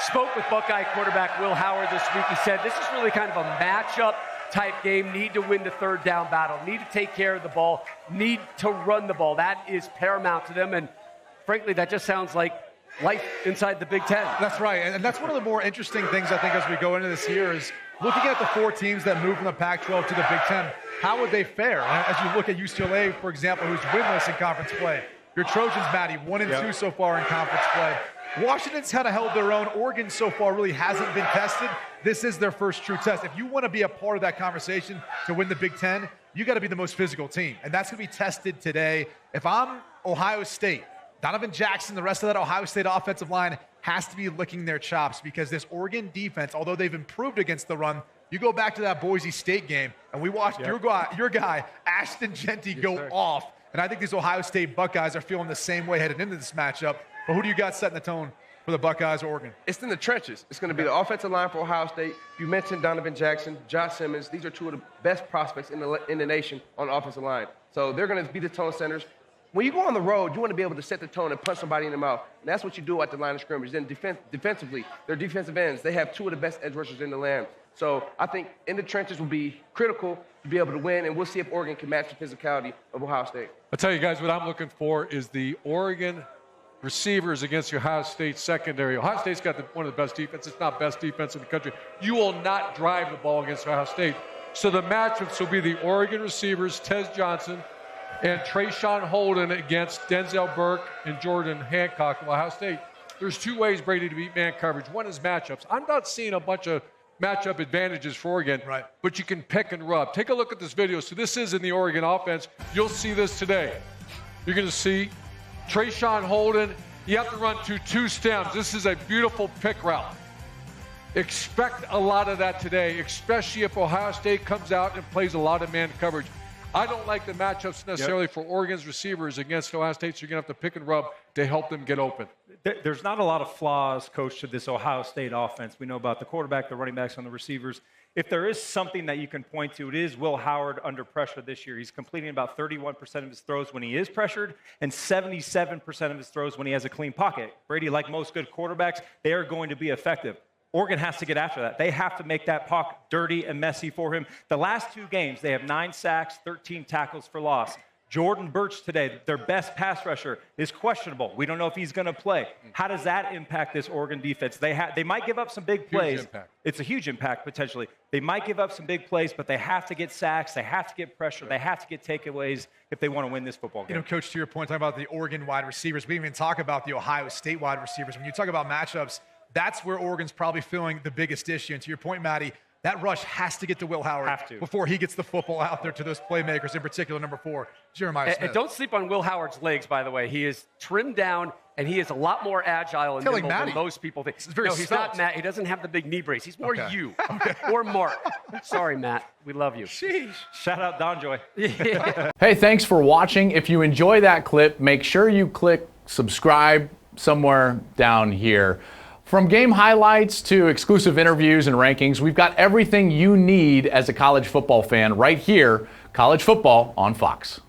spoke with Buckeye quarterback Will Howard this week. He said this is really kind of a matchup type game. Need to win the third down battle. Need to take care of the ball. Need to run the ball. That is paramount to them. And frankly, that just sounds like life inside the Big Ten. That's right. And that's one of the more interesting things, I think, as we go into this year is looking at the 4 teams that moved from the Pac-12 to the Big Ten. How would they fare? And as you look at UCLA, for example, who's winless in conference play. Your Trojans, Matty, 1-2 so far in conference play. Washington's kind of held their own. Oregon so far really hasn't been tested. This is their first true test. If you want to be a part of that conversation to win the Big Ten, you got to be the most physical team. And that's going to be tested today. If I'm Ohio State, Donovan Jackson, the rest of that Ohio State offensive line has to be licking their chops because this Oregon defense, although they've improved against the run, you go back to that Boise State game, and we watched your guy, Ashton Jeanty, go off. And I think these Ohio State Buckeyes are feeling the same way headed into this matchup. But who do you got setting the tone for the Buckeyes or Oregon? It's in the trenches. It's going to be the offensive line for Ohio State. You mentioned Donovan Jackson, Josh Simmons. These are 2 of the best prospects in the nation on the offensive line. So they're going to be the tone centers. When you go on the road, you want to be able to set the tone and punch somebody in the mouth. And that's what you do at the line of scrimmage. Then defensively, their defensive ends, they have 2 of the best edge rushers in the land. So I think in the trenches will be critical to be able to win, and we'll see if Oregon can match the physicality of Ohio State. I'll tell you guys what I'm looking for is the Oregon receivers against the Ohio State secondary. Ohio State's got one of the best defenses, if not best defense in the country. You will not drive the ball against Ohio State. So the matchups will be the Oregon receivers, Tez Johnson, and Trayshawn Holden against Denzel Burke and Jordan Hancock of Ohio State. There's 2 ways, Brady, to beat man coverage. One is matchups. I'm not seeing a bunch of matchup advantages for Oregon, but you can pick and rub. Take a look at this video. So this is in the Oregon offense. You'll see this today. You're going to see Trayshawn Holden. You have to run to 2 stems. This is a beautiful pick route. Expect a lot of that today, especially if Ohio State comes out and plays a lot of man coverage. I don't like the matchups necessarily for Oregon's receivers against Ohio State, so you're going to have to pick and rub to help them get open. There's not a lot of flaws, Coach, to this Ohio State offense. We know about the quarterback, the running backs, and the receivers. If there is something that you can point to, it is Will Howard under pressure this year. He's completing about 31% of his throws when he is pressured and 77% of his throws when he has a clean pocket. Brady, like most good quarterbacks, they are going to be effective. Oregon has to get after that. They have to make that pocket dirty and messy for him. The last 2 games, they have 9 sacks, 13 tackles for loss. Jordan Birch today, their best pass rusher, is questionable. We don't know if he's going to play. How does that impact this Oregon defense? They might give up some big plays. Huge impact. It's a huge impact, potentially. They might give up some big plays, but they have to get sacks. They have to get pressure. They have to get takeaways if they want to win this football game. You know, Coach, to your point, talking about the Oregon wide receivers, we didn't even talk about the Ohio State wide receivers. When you talk about matchups, that's where Oregon's probably feeling the biggest issue. And to your point, Matty, that rush has to get to Will Howard before he gets the football out there to those playmakers, in particular, number 4, Jeremiah Smith. And don't sleep on Will Howard's legs, by the way. He is trimmed down, and he is a lot more agile and nimble than most people think. No, he's not Matt. He doesn't have the big knee brace. He's more you or Mark. Sorry, Matt. We love you. Sheesh. Shout out Don Joy. Hey, thanks for watching. If you enjoy that clip, make sure you click subscribe somewhere down here. From game highlights to exclusive interviews and rankings, we've got everything you need as a college football fan right here, College Football on Fox.